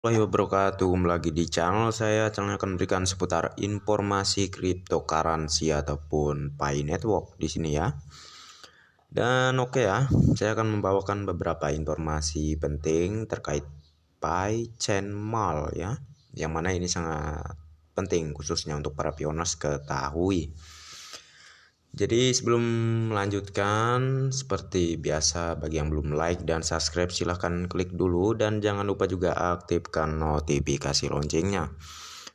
Warahmatullahi wabarakatuh. Kembali lagi di channel saya. Channel akan memberikan seputar informasi cryptocurrency ataupun Pi Network di sini ya. Dan oke ya, saya akan membawakan beberapa informasi penting terkait Pi Chain Mall ya, yang mana ini sangat penting khususnya untuk para pioners ketahui. Jadi sebelum melanjutkan, seperti biasa bagi yang belum like dan subscribe silahkan klik dulu, dan jangan lupa juga aktifkan notifikasi loncengnya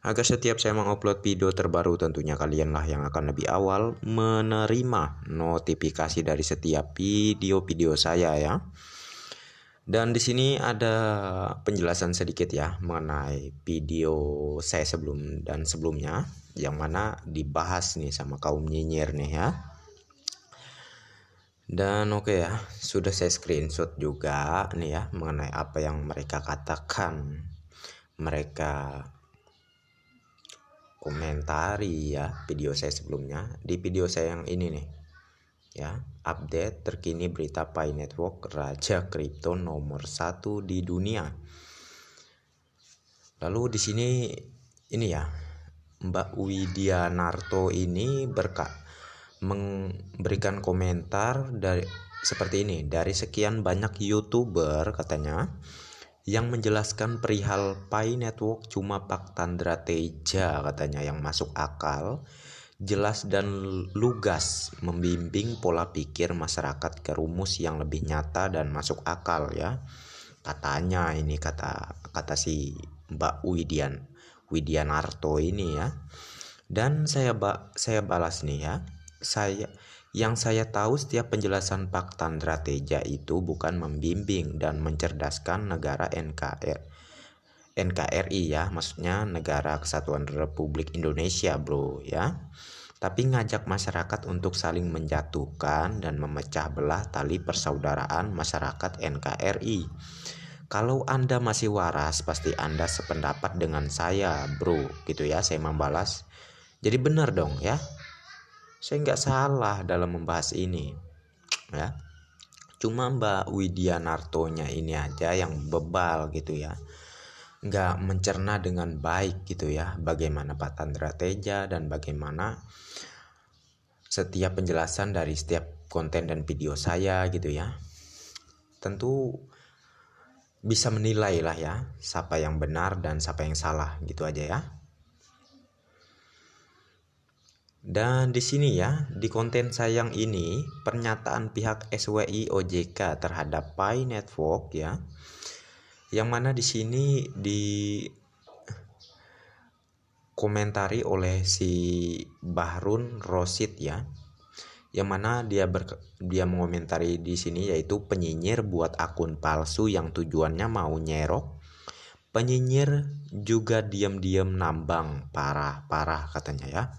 agar setiap saya mengupload video terbaru tentunya kalianlah yang akan lebih awal menerima notifikasi dari setiap video-video saya ya. Dan di sini ada penjelasan sedikit ya mengenai video saya sebelumnya, yang mana dibahas nih sama kaum nyinyir nih ya. Dan oke ya, sudah saya screenshot juga nih ya mengenai apa yang mereka katakan. Mereka komentari ya video saya sebelumnya. Di video saya yang ini nih ya, update terkini berita Pi Network, raja kripto nomor 1 di dunia. Lalu di sini ini ya, Mbak Widianarto ini memberikan komentar seperti ini. Dari sekian banyak YouTuber katanya yang menjelaskan perihal Pi Network, cuma Pak Tandra Teja katanya yang masuk akal, jelas dan lugas, membimbing pola pikir masyarakat ke rumus yang lebih nyata dan masuk akal ya. Katanya ini kata si Mbak Widianarto ini ya. Dan saya balas nih ya. Saya tahu setiap penjelasan Pak Tandra Teja itu bukan membimbing dan mencerdaskan negara NKRI ya, maksudnya Negara Kesatuan Republik Indonesia bro ya, tapi ngajak masyarakat untuk saling menjatuhkan dan memecah belah tali persaudaraan masyarakat NKRI. Kalau Anda masih waras, pasti Anda sependapat dengan saya bro, gitu ya. Saya membalas, jadi benar dong ya, saya nggak salah dalam membahas ini ya. Cuma Mbak Widianarto-nya ini aja yang bebal gitu ya, nggak mencerna dengan baik gitu ya bagaimana Pak Tandra Teja dan bagaimana setiap penjelasan dari setiap konten dan video saya gitu ya. Tentu bisa menilai lah ya siapa yang benar dan siapa yang salah, gitu aja ya. Dan di sini ya, di konten saya yang ini, pernyataan pihak SWI OJK terhadap Pi Network ya, yang mana di sini dikomentari oleh si Bahrun Rosid ya, yang mana dia mengomentari di sini, yaitu penyinyir buat akun palsu yang tujuannya mau nyerok. Penyinyir juga diam-diam nambang, parah katanya ya.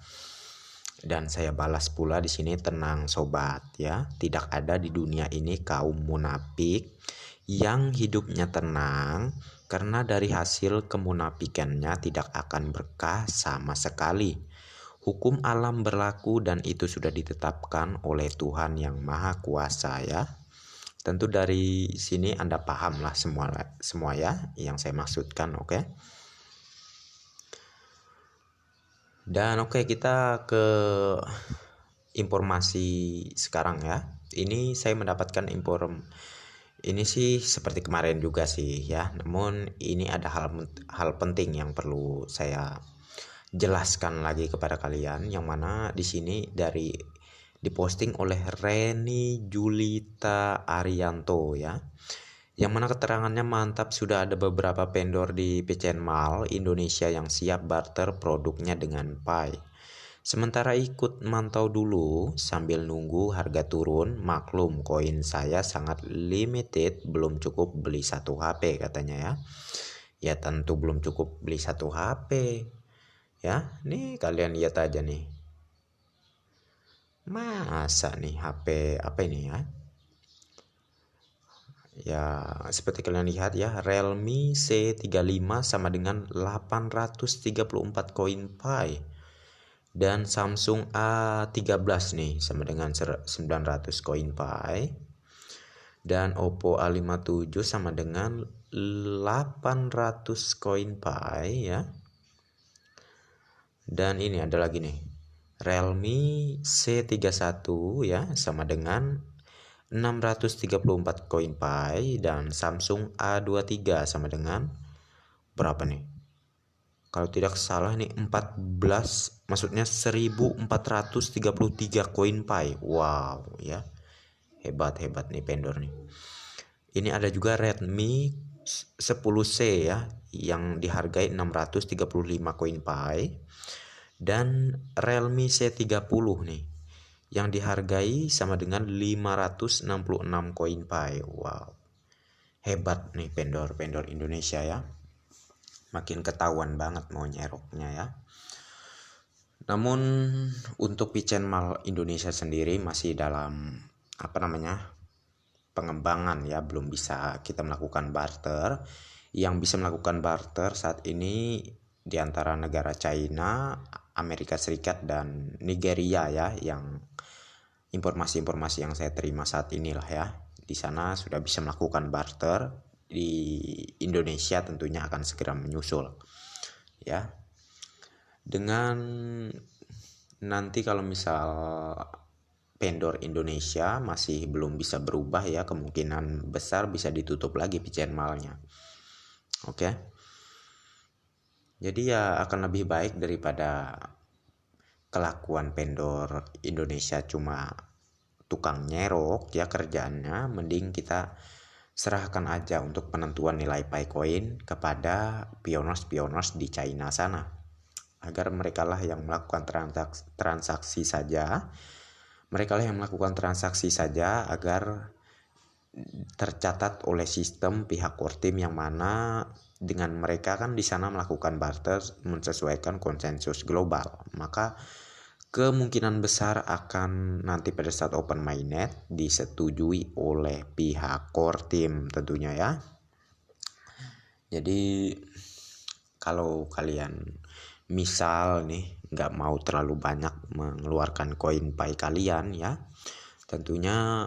Dan saya balas pula di sini, tenang sobat ya, tidak ada di dunia ini kaum munafik yang hidupnya tenang, karena dari hasil kemunafikannya tidak akan berkah sama sekali. Hukum alam berlaku dan itu sudah ditetapkan oleh Tuhan yang Maha Kuasa ya. Tentu dari sini Anda paham lah semua ya yang saya maksudkan, oke? Dan oke, kita ke informasi sekarang ya. Ini saya mendapatkan ini sih seperti kemarin juga sih ya. Namun ini ada hal penting yang perlu saya jelaskan lagi kepada kalian, yang mana di sini diposting oleh Reni Julita Arianto ya, yang mana keterangannya mantap. Sudah ada beberapa vendor di Chain Mall Indonesia yang siap barter produknya dengan Pi. Sementara ikut mantau dulu sambil nunggu harga turun. Maklum koin saya sangat limited, belum cukup beli satu HP katanya ya. Ya tentu belum cukup beli satu HP ya. Nih kalian lihat aja nih, masa nih HP apa ini ya. Ya seperti kalian lihat ya, Realme C35 sama dengan 834 koin Pi, dan Samsung A13 nih sama dengan 900 koin Pi, dan Oppo A57 sama dengan 800 koin Pi ya. Dan ini ada lagi nih, Realme C31 ya, sama dengan 634 koin Pi, dan Samsung A23 sama dengan berapa nih? Kalau tidak salah nih 14, maksudnya 1433 koin Pi. Wow ya. Hebat nih vendor nih. Ini ada juga Redmi 10C ya, yang dihargai 635 koin Pi, dan Realme C30 nih yang dihargai sama dengan 566 koin Pi. Wow, hebat nih vendor Indonesia ya, makin ketahuan banget mau nyeroknya ya. Namun untuk Picenmal Indonesia sendiri masih dalam pengembangan ya, belum bisa kita melakukan barter. Yang bisa melakukan barter saat ini di antara negara China, Amerika Serikat, dan Nigeria ya, yang informasi-informasi yang saya terima saat inilah ya. Di sana sudah bisa melakukan barter. Di Indonesia tentunya akan segera menyusul ya. Dengan nanti kalau misal vendor Indonesia masih belum bisa berubah ya, kemungkinan besar bisa ditutup lagi Picenmalnya. Oke. Jadi ya akan lebih baik daripada kelakuan vendor Indonesia cuma tukang nyerok ya kerjaannya, mending kita serahkan aja untuk penentuan nilai Picoin kepada pioners di China sana, agar mereka lah yang melakukan transaksi saja. Mereka lah yang melakukan transaksi saja agar tercatat oleh sistem pihak core team, yang mana dengan mereka kan di sana melakukan barter menyesuaikan konsensus global. Maka kemungkinan besar akan nanti pada saat open mainnet disetujui oleh pihak core team tentunya ya. Jadi kalau kalian misal nih nggak mau terlalu banyak mengeluarkan koin Pi kalian ya, tentunya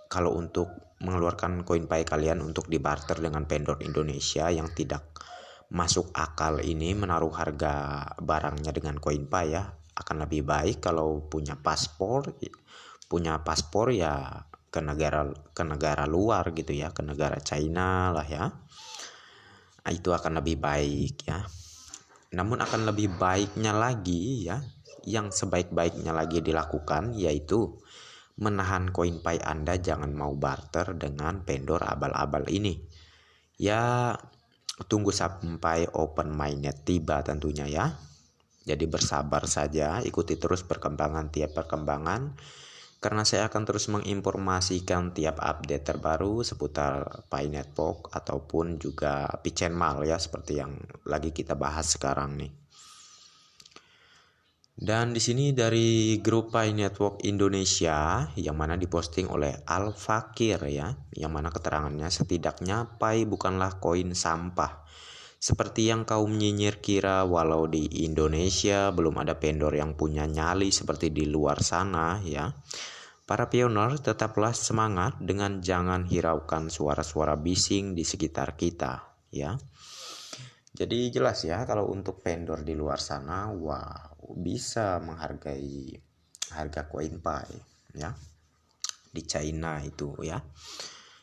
kalau untuk mengeluarkan koin Pi kalian untuk dibarter dengan vendor Indonesia yang tidak masuk akal ini, menaruh harga barangnya dengan koin Pi ya, akan lebih baik kalau punya paspor ya ke negara luar gitu ya, ke negara China lah ya. Itu akan lebih baik ya. Namun akan lebih baiknya lagi ya, yang sebaik-baiknya lagi dilakukan, yaitu menahan koin Pi Anda jangan mau barter dengan vendor abal-abal ini. Ya tunggu sampai open mainnet tiba tentunya ya. Jadi bersabar saja, ikuti terus tiap perkembangan, karena saya akan terus menginformasikan tiap update terbaru seputar Pi Network ataupun juga Picenmal ya, seperti yang lagi kita bahas sekarang nih. Dan di sini dari grup Pi Network Indonesia yang mana diposting oleh Al Fakir ya, yang mana keterangannya setidaknya Pi bukanlah koin sampah seperti yang kaum nyinyir kira. Walau di Indonesia belum ada vendor yang punya nyali seperti di luar sana ya, para pioner tetaplah semangat dengan jangan hiraukan suara-suara bising di sekitar kita ya. Jadi jelas ya, kalau untuk vendor di luar sana wow bisa menghargai harga koin Pi ya di China itu ya.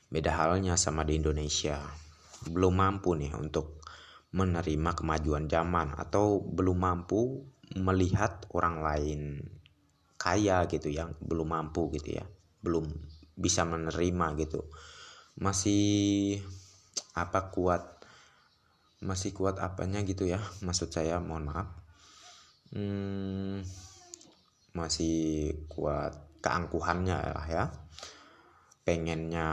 Beda halnya sama di Indonesia, belum mampu nih untuk menerima kemajuan zaman, atau belum mampu melihat orang lain kaya gitu ya, belum mampu gitu ya, belum bisa menerima gitu, masih kuat apanya gitu ya, maksud saya, mohon maaf, masih kuat keangkuhannya lah ya, pengennya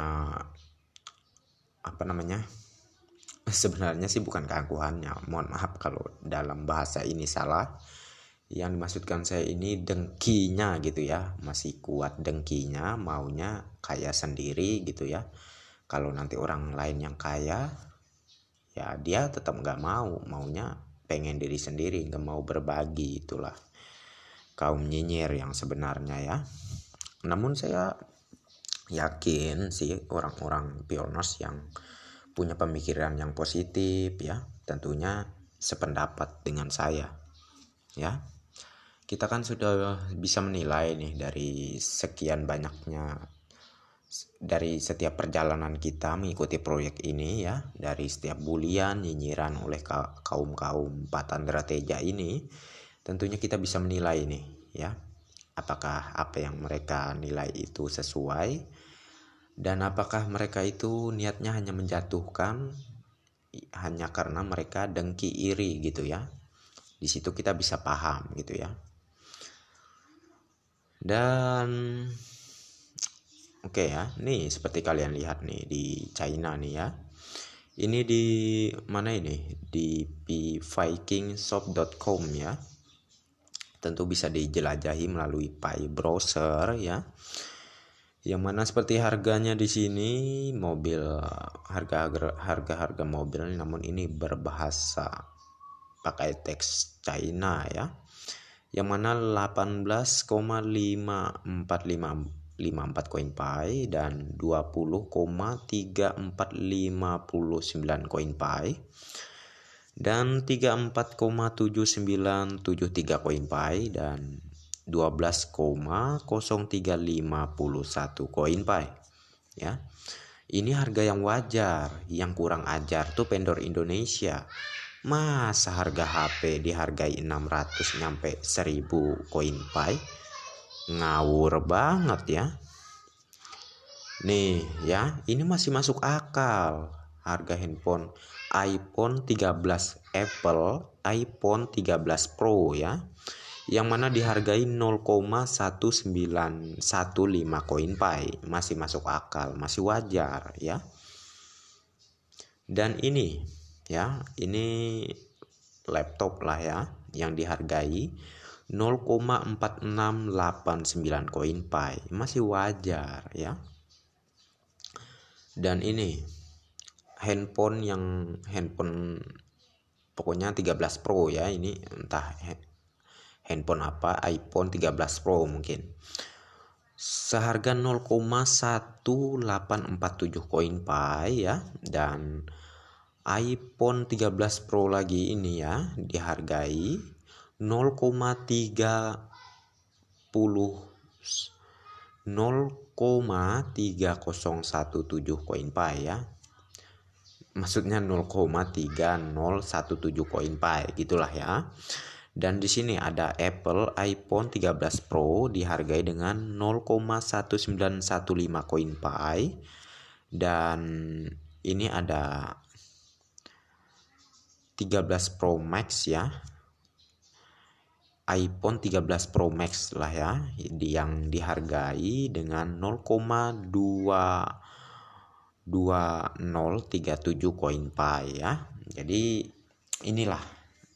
sebenarnya sih bukan keangkuhannya, mohon maaf kalau dalam bahasa ini salah. Yang dimaksudkan saya ini dengkinya gitu ya, masih kuat dengkinya, maunya kaya sendiri gitu ya. Kalau nanti orang lain yang kaya ya dia tetap nggak maunya pengen diri sendiri, nggak mau berbagi. Itulah kaum nyinyir yang sebenarnya ya. Namun saya yakin sih orang-orang pioners yang punya pemikiran yang positif ya, tentunya sependapat dengan saya ya. Kita kan sudah bisa menilai nih dari sekian banyaknya, dari setiap perjalanan kita mengikuti proyek ini ya, dari setiap bulian nyinyiran oleh kaum Patandra Teja ini, tentunya kita bisa menilai nih ya, apakah apa yang mereka nilai itu sesuai, dan apakah mereka itu niatnya hanya menjatuhkan hanya karena mereka dengki iri gitu ya. Di situ kita bisa paham gitu ya. Dan oke ya, nih seperti kalian lihat nih di China nih ya. Ini di mana ini? Di pvikingshop.com ya. Tentu bisa dijelajahi melalui Pi browser ya. Yang mana seperti harganya di sini mobil, harga mobil, namun ini berbahasa pakai teks China ya. Yang mana 18,5454 koin Pi dan 20,3459 koin Pi dan 34,7973 koin Pi dan 12,0351 koin Pi ya. Ini harga yang wajar. Yang kurang ajar tuh vendor Indonesia. Masa harga HP dihargai 600 nyampe 1000 koin Pi? Ngawur banget ya. Nih ya, ini masih masuk akal. Harga handphone iPhone 13 Apple, iPhone 13 Pro ya, yang mana dihargai 0,1915 koin Pi. Masih masuk akal, masih wajar ya. Dan ini ya, ini laptop lah ya, yang dihargai 0,4689 koin Pi. Masih wajar ya. Dan ini handphone pokoknya 13 Pro ya, ini entah handphone apa, iPhone 13 Pro mungkin, seharga 0,1847 koin Pi ya. Dan iPhone 13 Pro lagi ini ya dihargai 0,3017 koin Pi ya. Maksudnya 0,3017 koin Pi gitulah ya. Dan di sini ada Apple iPhone 13 Pro dihargai dengan 0,1915 koin Pi. Dan ini ada 13 Pro Max ya, iPhone 13 Pro Max lah ya, yang dihargai dengan 0,2037 koin Pi ya. Jadi inilah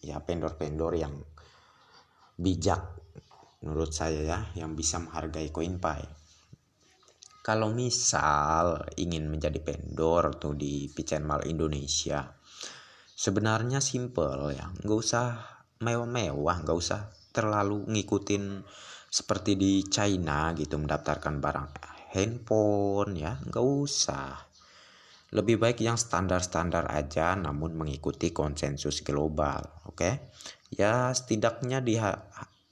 ya vendor-vendor yang bijak menurut saya ya, yang bisa menghargai koin Pi. Kalau misal ingin menjadi vendor tuh di PCNMall Indonesia, sebenarnya simple ya, nggak usah mewah-mewah, nggak usah terlalu ngikutin seperti di China gitu, mendaftarkan barang handphone ya, nggak usah. Lebih baik yang standar-standar aja namun mengikuti konsensus global. Oke ya, setidaknya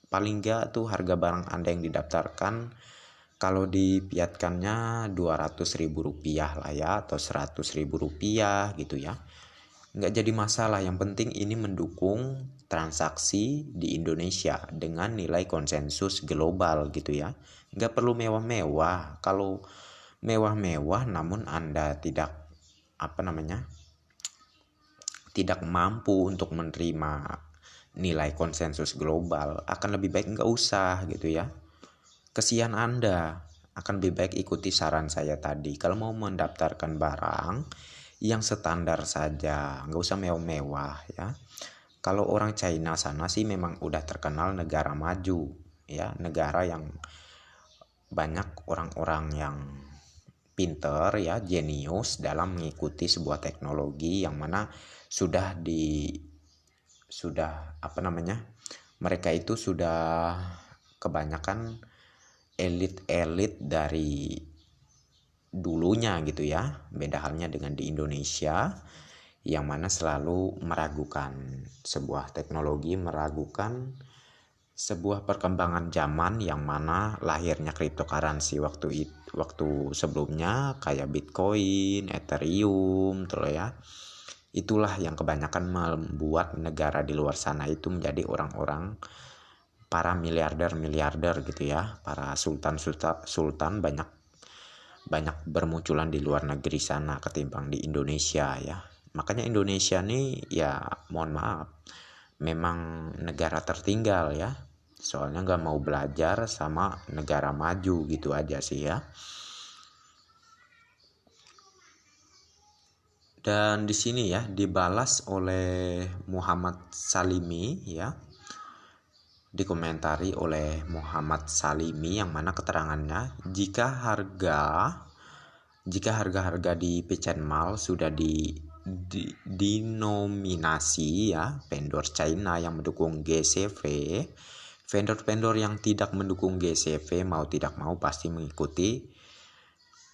paling nggak tuh harga barang Anda yang didaftarkan kalau dipiatkannya 200.000 rupiah lah ya, atau 100.000 rupiah gitu ya, nggak jadi masalah. Yang penting ini mendukung transaksi di Indonesia dengan nilai konsensus global gitu ya. Nggak perlu mewah-mewah. Kalau mewah-mewah namun Anda tidak tidak mampu untuk menerima nilai konsensus global, akan lebih baik nggak usah gitu ya. Kesian Anda. Akan lebih baik ikuti saran saya tadi. Kalau mau mendaftarkan barang yang standar saja, nggak usah mewah-mewah ya. Kalau orang China sana sih memang udah terkenal negara maju ya, negara yang banyak orang-orang yang pinter ya, jenius dalam mengikuti sebuah teknologi yang mana mereka itu sudah kebanyakan elit-elit dulunya gitu ya. Beda halnya dengan di Indonesia yang mana selalu meragukan sebuah teknologi, meragukan sebuah perkembangan zaman yang mana lahirnya cryptocurrency waktu sebelumnya kayak Bitcoin, Ethereum, terus ya. Itulah yang kebanyakan membuat negara di luar sana itu menjadi orang-orang para miliarder gitu ya, para sultan banyak bermunculan di luar negeri sana ketimbang di Indonesia ya. Makanya Indonesia nih ya mohon maaf memang negara tertinggal ya. Soalnya nggak mau belajar sama negara maju gitu aja sih ya. Dan di sini ya dibalas oleh Muhammad Salimi ya. Dikomentari oleh Muhammad Salimi yang mana keterangannya jika harga-harga di Pichen Mall sudah dinominasi ya vendor China yang mendukung GCV, vendor-vendor yang tidak mendukung GCV mau tidak mau pasti mengikuti.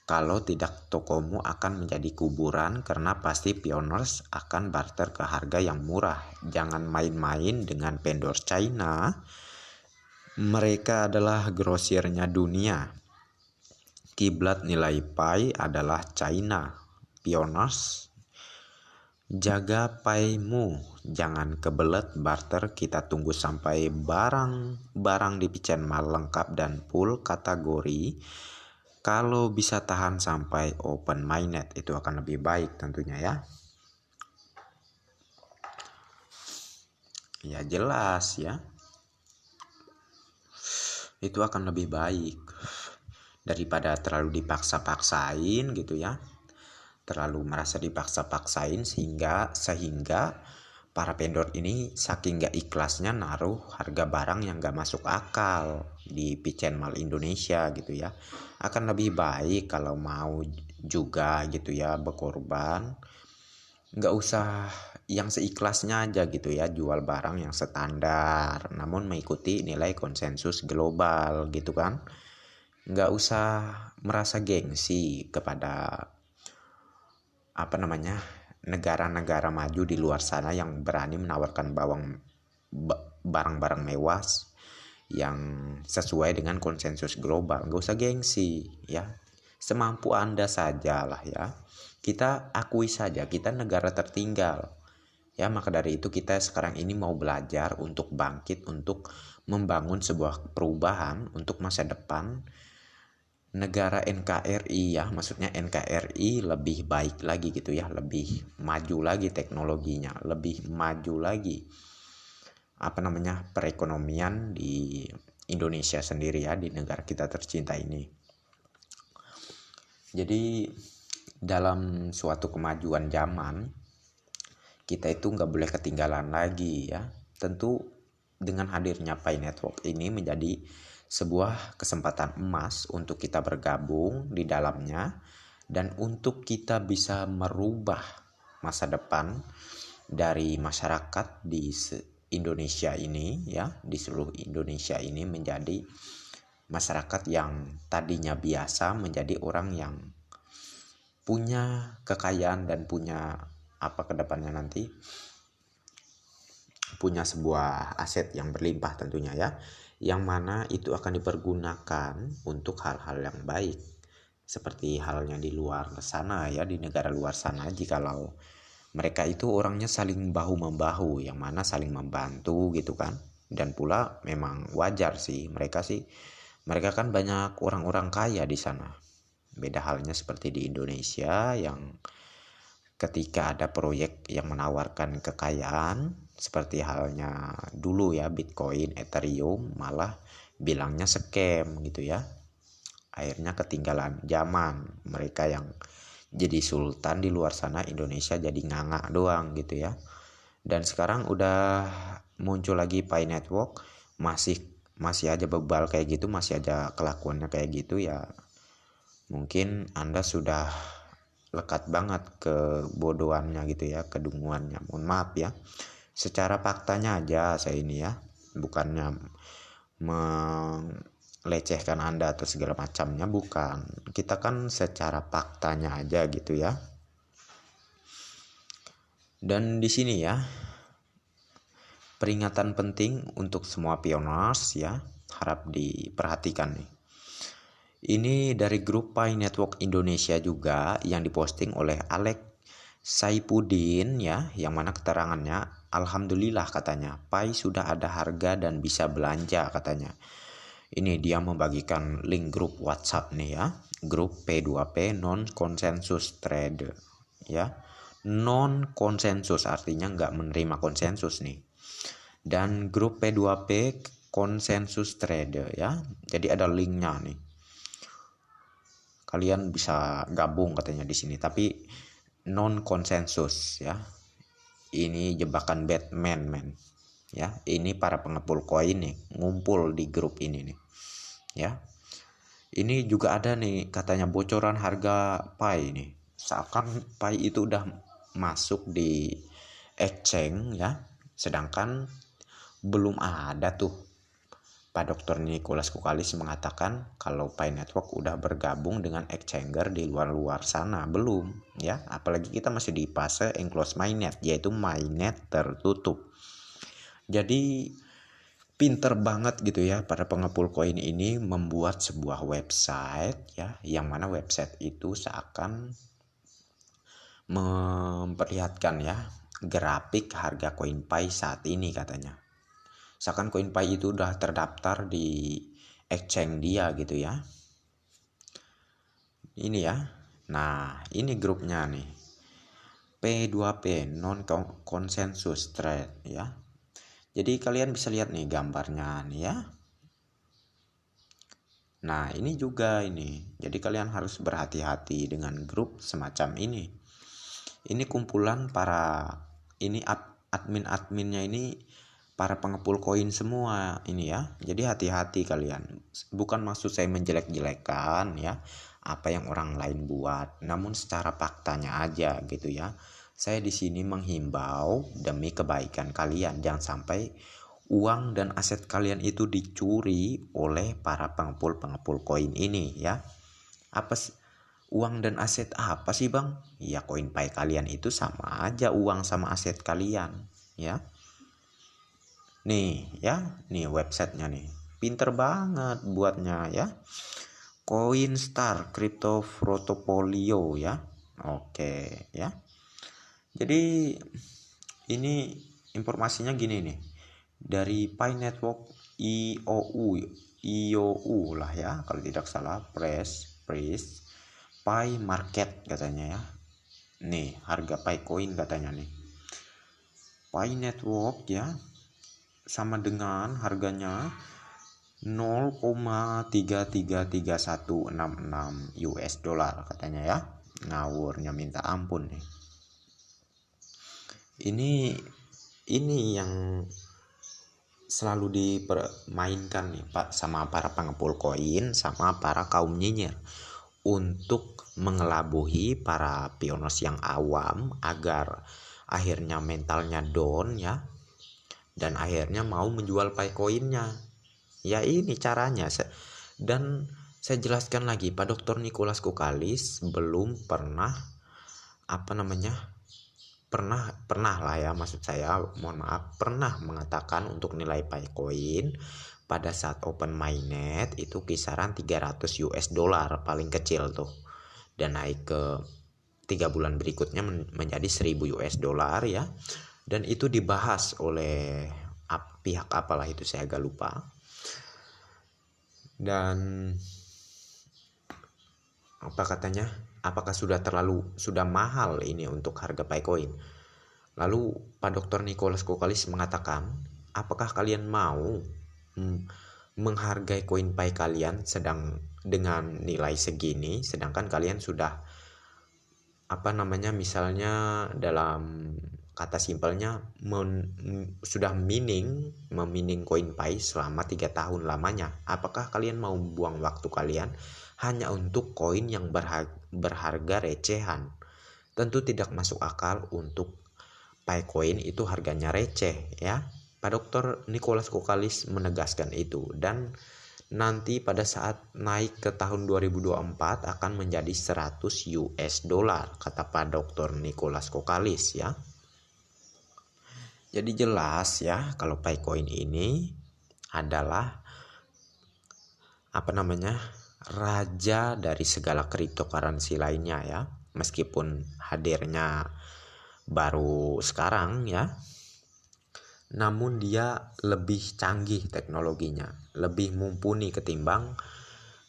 Kalau tidak, tokomu akan menjadi kuburan karena pasti pioners akan barter ke harga yang murah. Jangan main-main dengan vendor China. Mereka adalah grosirnya dunia. Kiblat nilai pai adalah China. Pioners, jaga paimu. Jangan kebelet barter. Kita tunggu sampai barang di Pichen Mall lengkap dan full kategori. Kalau bisa tahan sampai open mainnet itu akan lebih baik tentunya ya. Ya jelas ya. Itu akan lebih baik daripada terlalu dipaksa-paksain gitu ya. Terlalu merasa dipaksa-paksain sehingga para vendor ini saking gak ikhlasnya naruh harga barang yang gak masuk akal di Pichen Mall Indonesia gitu ya. Akan lebih baik kalau mau juga gitu ya berkorban, gak usah yang seikhlasnya aja gitu ya, jual barang yang standar namun mengikuti nilai konsensus global gitu kan. Gak usah merasa gengsi kepada negara-negara maju di luar sana yang berani menawarkan barang-barang mewah yang sesuai dengan konsensus global. Nggak usah gengsi ya, semampu Anda saja lah ya. Kita akui saja kita negara tertinggal ya. Maka dari itu kita sekarang ini mau belajar untuk bangkit, untuk membangun sebuah perubahan untuk masa depan negara NKRI ya. Maksudnya NKRI lebih baik lagi gitu ya, lebih maju lagi teknologinya, lebih maju lagi perekonomian di Indonesia sendiri ya, di negara kita tercinta ini. Jadi dalam suatu kemajuan zaman kita itu nggak boleh ketinggalan lagi ya. Tentu dengan hadirnya Pi Network ini menjadi sebuah kesempatan emas untuk kita bergabung di dalamnya dan untuk kita bisa merubah masa depan dari masyarakat di Indonesia ini ya, di seluruh Indonesia ini menjadi masyarakat yang tadinya biasa menjadi orang yang punya kekayaan dan punya kedepannya nanti punya sebuah aset yang berlimpah tentunya ya, yang mana itu akan dipergunakan untuk hal-hal yang baik seperti halnya di luar sana ya, di negara luar sana. Jikalau mereka itu orangnya saling bahu-membahu, yang mana saling membantu gitu kan. Dan pula memang wajar sih mereka kan banyak orang-orang kaya di sana. Beda halnya seperti di Indonesia yang ketika ada proyek yang menawarkan kekayaan seperti halnya dulu ya Bitcoin, Ethereum, malah bilangnya scam gitu ya. Akhirnya ketinggalan zaman. Mereka yang jadi sultan di luar sana, Indonesia jadi nganga doang gitu ya. Dan sekarang udah muncul lagi Pi Network, masih aja bebal kayak gitu, masih aja kelakuannya kayak gitu ya. Mungkin Anda sudah lekat banget ke bodohannya gitu ya, kedunguannya. Mohon maaf ya. Secara faktanya aja saya ini ya, bukannya melecehkan Anda atau segala macamnya, bukan. Kita kan secara faktanya aja gitu ya. Dan di sini ya, peringatan penting untuk semua pioners ya, harap diperhatikan nih. Ini dari grup Pi Network Indonesia juga yang diposting oleh Alex Saipuddin ya, yang mana keterangannya alhamdulillah katanya Pi sudah ada harga dan bisa belanja katanya. Ini dia membagikan link grup WhatsApp nih ya, grup P2P non konsensus trade ya. Non konsensus artinya nggak menerima konsensus nih. Dan grup P2P konsensus trade ya. Jadi ada linknya nih. Kalian bisa gabung katanya di sini, tapi non konsensus ya. Ini jebakan Batman men ya. Ini para pengepul koin nih ngumpul di grup ini nih ya. Ini juga ada nih katanya bocoran harga Pi nih. Seakan Pi itu udah masuk di exchange ya, sedangkan belum ada tuh. Pak Dr. Nicholas Kokalis mengatakan kalau Pi Network udah bergabung dengan exchanger di luar sana. Belum ya, apalagi kita masih di fase enclosed mainnet, yaitu mainnet tertutup. Jadi pinter banget gitu ya para pengepul koin ini membuat sebuah website ya, yang mana website itu seakan memperlihatkan ya grafik harga koin Pi saat ini katanya. Seakan koin Pi itu udah terdaftar di exchange dia gitu ya. Ini ya. Nah, ini grupnya nih. P2P non konsensus trade ya. Jadi kalian bisa lihat nih gambarnya nih ya. Nah, ini juga ini. Jadi kalian harus berhati-hati dengan grup semacam ini. Ini kumpulan para ini admin-adminnya ini para pengepul koin semua ini ya. Jadi hati-hati kalian. Bukan maksud saya menjelek-jelekan ya apa yang orang lain buat, namun secara faktanya aja gitu ya. Saya di sini menghimbau demi kebaikan kalian, jangan sampai uang dan aset kalian itu dicuri oleh para pengepul koin ini ya. Uang dan aset apa sih bang? Ya koin Pi kalian itu sama aja uang sama aset kalian ya. Nih ya, nih websitenya nih, pinter banget buatnya ya. Coinstar Crypto Portfolio ya. Oke ya. Jadi ini informasinya gini nih, dari Pi Network IOU lah ya kalau tidak salah, price Pi market katanya ya. Nih harga Pi coin katanya nih, Pi Network ya sama dengan harganya 0,33316 US dollar katanya ya. Ngawurnya minta ampun nih. Ini yang selalu dipermainkan nih Pak sama para pengepul koin sama para kaum nyinyir untuk mengelabuhi para pioners yang awam agar akhirnya mentalnya down ya, dan akhirnya mau menjual Pi koinnya. Ya ini caranya. Dan saya jelaskan lagi, Pak Dr. Nicholas Kokalis belum pernah pernah lah ya, maksud saya mohon maaf, pernah mengatakan untuk nilai Pi coin pada saat open mainnet itu kisaran 300 US dollar paling kecil tuh, dan naik ke 3 bulan berikutnya menjadi 1000 US dollar ya. Dan itu dibahas oleh pihak apalah itu saya agak lupa. Dan apa katanya, apakah sudah mahal ini untuk harga Pi coin. Lalu Pak Dr. Nicholas Kokalis mengatakan, apakah kalian mau menghargai koin Pi kalian sedang dengan nilai segini, sedangkan kalian sudah misalnya dalam kata simpelnya sudah memining koin Pi selama 3 tahun lamanya. Apakah kalian mau buang waktu kalian hanya untuk koin yang berharga recehan? Tentu tidak masuk akal untuk Pi coin itu harganya receh ya. Pak Dr. Nicholas Kokalis menegaskan itu. Dan nanti pada saat naik ke tahun 2024 akan menjadi 100 US dollar, kata Pak Dr. Nicholas Kokalis ya. Jadi jelas ya kalau Picoin ini adalah raja dari segala cryptocurrency lainnya ya. Meskipun hadirnya baru sekarang ya, namun dia lebih canggih teknologinya, lebih mumpuni ketimbang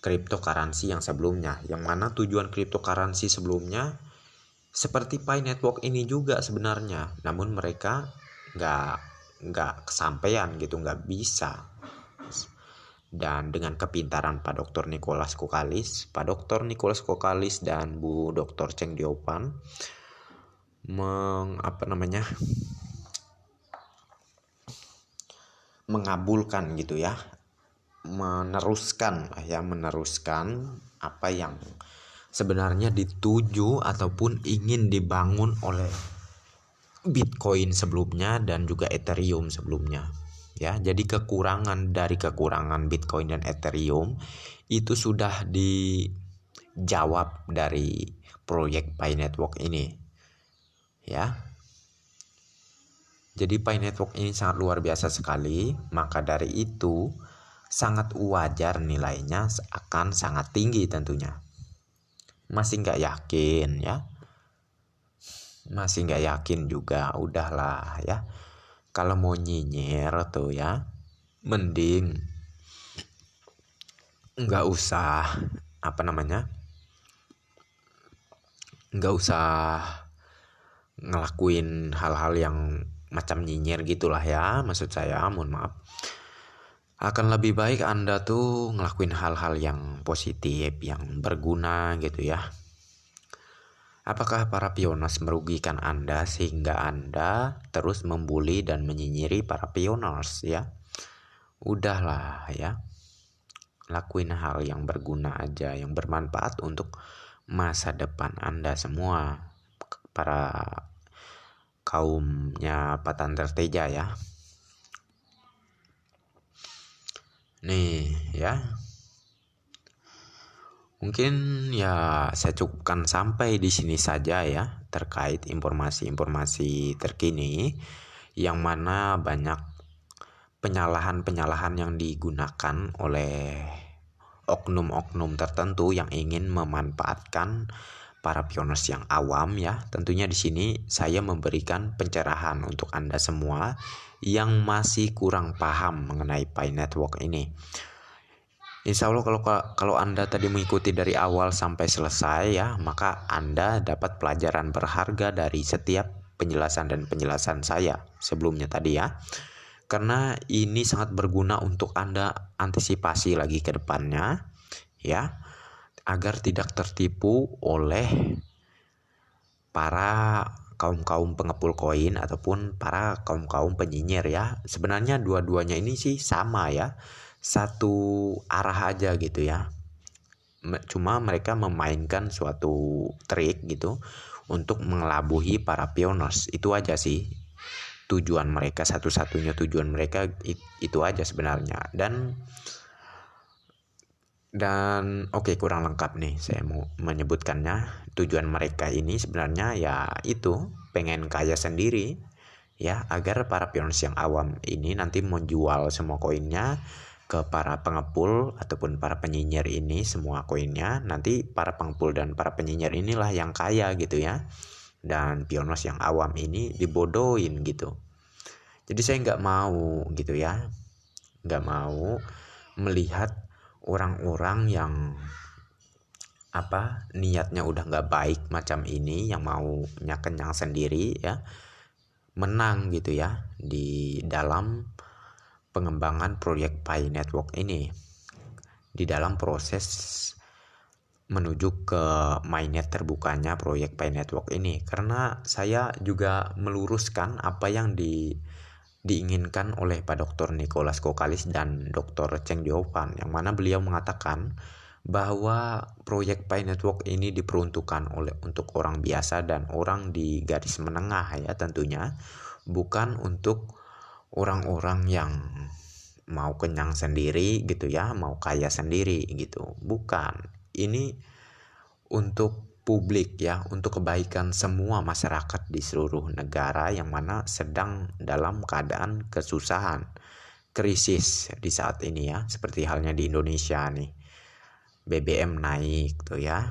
cryptocurrency yang sebelumnya, yang mana tujuan cryptocurrency sebelumnya seperti Pi Network ini juga sebenarnya, namun mereka nggak kesampaian gitu, nggak bisa. Dan dengan kepintaran Pak Dr. Nicholas Kokalis dan Bu Dr. Cheng Diopan mengabulkan gitu ya, meneruskan apa yang sebenarnya dituju ataupun ingin dibangun oleh Bitcoin sebelumnya dan juga Ethereum sebelumnya ya. Jadi kekurangan Bitcoin dan Ethereum itu sudah dijawab dari proyek Pi Network ini ya. Jadi Pi Network ini sangat luar biasa sekali, maka dari itu sangat wajar nilainya akan sangat tinggi tentunya. Masih nggak yakin ya? Masih nggak yakin juga, udahlah ya. Kalau mau nyinyir tuh ya, mending nggak usah nggak usah ngelakuin hal-hal yang macam nyinyir gitulah ya. Maksud saya, mohon maaf, akan lebih baik Anda tuh ngelakuin hal-hal yang positif, yang berguna gitu ya. Apakah para pioners merugikan Anda sehingga Anda terus membuli dan menyinyiri para pioners ya? Udahlah ya. Lakuin hal yang berguna aja, yang bermanfaat untuk masa depan Anda semua, para kaumnya Pak Tanter Teja ya. Nih ya. Mungkin ya saya cukupkan sampai di sini saja ya terkait informasi-informasi terkini, yang mana banyak penyalahan-penyalahan yang digunakan oleh oknum-oknum tertentu yang ingin memanfaatkan para pioners yang awam ya. Tentunya di sini saya memberikan pencerahan untuk Anda semua yang masih kurang paham mengenai Pi Network ini. Insya Allah kalau Anda tadi mengikuti dari awal sampai selesai ya, maka Anda dapat pelajaran berharga dari setiap penjelasan saya sebelumnya tadi ya. Karena ini sangat berguna untuk Anda antisipasi lagi ke depannya ya, agar tidak tertipu oleh para kaum-kaum pengepul koin ataupun para kaum-kaum penyinyir ya. Sebenarnya dua-duanya ini sih sama ya, satu arah aja gitu ya. Cuma mereka memainkan suatu trik gitu untuk mengelabuhi para pioners. Itu aja sih tujuan mereka, satu-satunya tujuan mereka itu aja sebenarnya. Dan oke, kurang lengkap nih saya mau menyebutkannya. Tujuan mereka ini sebenarnya ya itu pengen kaya sendiri ya, agar para pioners yang awam ini nanti menjual semua koinnya ke para pengepul ataupun para penyinyir ini semua koinnya. Nanti para pengepul dan para penyinyir inilah yang kaya gitu ya, dan pioners yang awam ini dibodohin gitu. Jadi saya nggak mau gitu ya, nggak mau melihat orang-orang yang niatnya udah nggak baik macam ini, yang maunya kenyang sendiri ya, menang gitu ya di dalam pengembangan proyek Pi Network ini, di dalam proses menuju ke mainnet terbukanya proyek Pi Network ini. Karena saya juga meluruskan apa yang diinginkan oleh Pak Dr. Nicholas Kokalis dan Dr. Cheng Diopan, yang mana beliau mengatakan bahwa proyek Pi Network ini diperuntukkan untuk orang biasa dan orang di garis menengah ya tentunya, bukan untuk orang-orang yang mau kenyang sendiri gitu ya, mau kaya sendiri gitu. Bukan. Ini untuk publik ya, untuk kebaikan semua masyarakat di seluruh negara yang mana sedang dalam keadaan kesusahan, krisis di saat ini ya, seperti halnya di Indonesia nih. BBM naik tuh ya.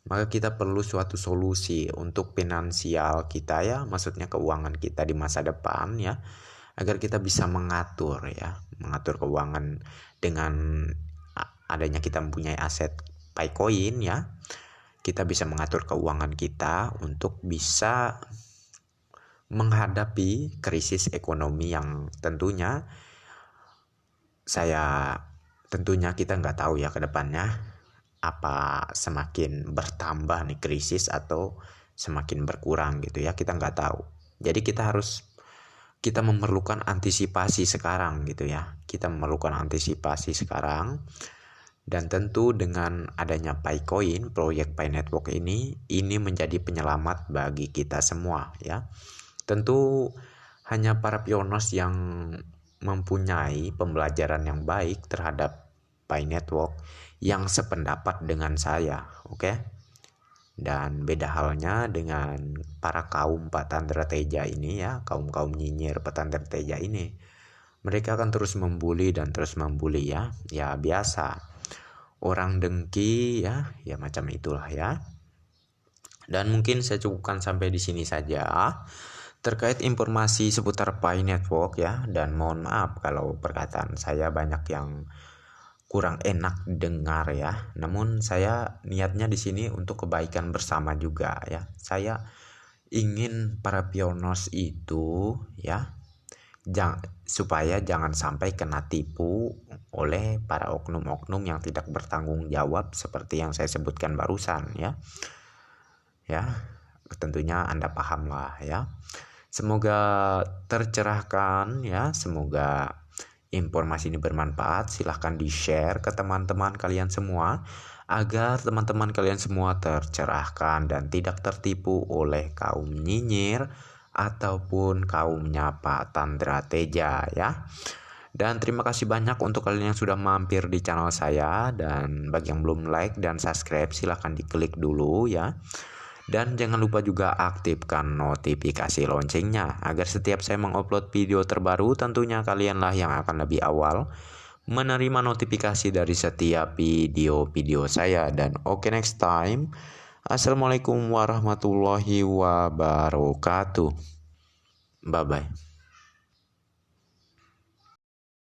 Maka kita perlu suatu solusi untuk finansial kita ya, maksudnya keuangan kita di masa depan ya, agar kita bisa mengatur ya, mengatur keuangan dengan adanya kita mempunyai aset Picoin ya. Kita bisa mengatur keuangan kita untuk bisa menghadapi krisis ekonomi yang tentunya kita nggak tahu ya ke depannya apa semakin bertambah nih krisis atau semakin berkurang gitu ya, kita nggak tahu. Jadi kita memerlukan antisipasi sekarang gitu ya, kita memerlukan antisipasi sekarang. Dan tentu dengan adanya Picoin, proyek Pi Network ini menjadi penyelamat bagi kita semua ya. Tentu hanya para pionos yang mempunyai pembelajaran yang baik terhadap Pi Network yang sependapat dengan saya, oke? Dan beda halnya dengan para kaum Patandra Teja ini ya, kaum nyinyir Patandra Teja ini. Mereka akan terus membuli dan terus membuli ya. Ya biasa. Orang dengki ya macam itulah ya. Dan mungkin saya cukupkan sampai di sini saja terkait informasi seputar Pi Network ya. Dan mohon maaf kalau perkataan saya banyak yang kurang enak dengar ya. Namun saya niatnya di sini untuk kebaikan bersama juga ya. Saya ingin para pionos itu ya supaya jangan sampai kena tipu oleh para oknum-oknum yang tidak bertanggung jawab seperti yang saya sebutkan barusan ya. Ya, tentunya Anda paham lah ya. Semoga tercerahkan ya, semoga informasi ini bermanfaat. Silahkan di-share ke teman-teman kalian semua agar teman-teman kalian semua tercerahkan dan tidak tertipu oleh kaum nyinyir ataupun kaumnya Pak Tandra Teja ya. Dan terima kasih banyak untuk kalian yang sudah mampir di channel saya. Dan bagi yang belum like dan subscribe silahkan diklik dulu ya. Dan jangan lupa juga aktifkan notifikasi loncengnya agar setiap saya mengupload video terbaru tentunya kalianlah yang akan lebih awal menerima notifikasi dari setiap video-video saya. Dan oke, next time. Assalamualaikum warahmatullahi wabarakatuh. Bye bye.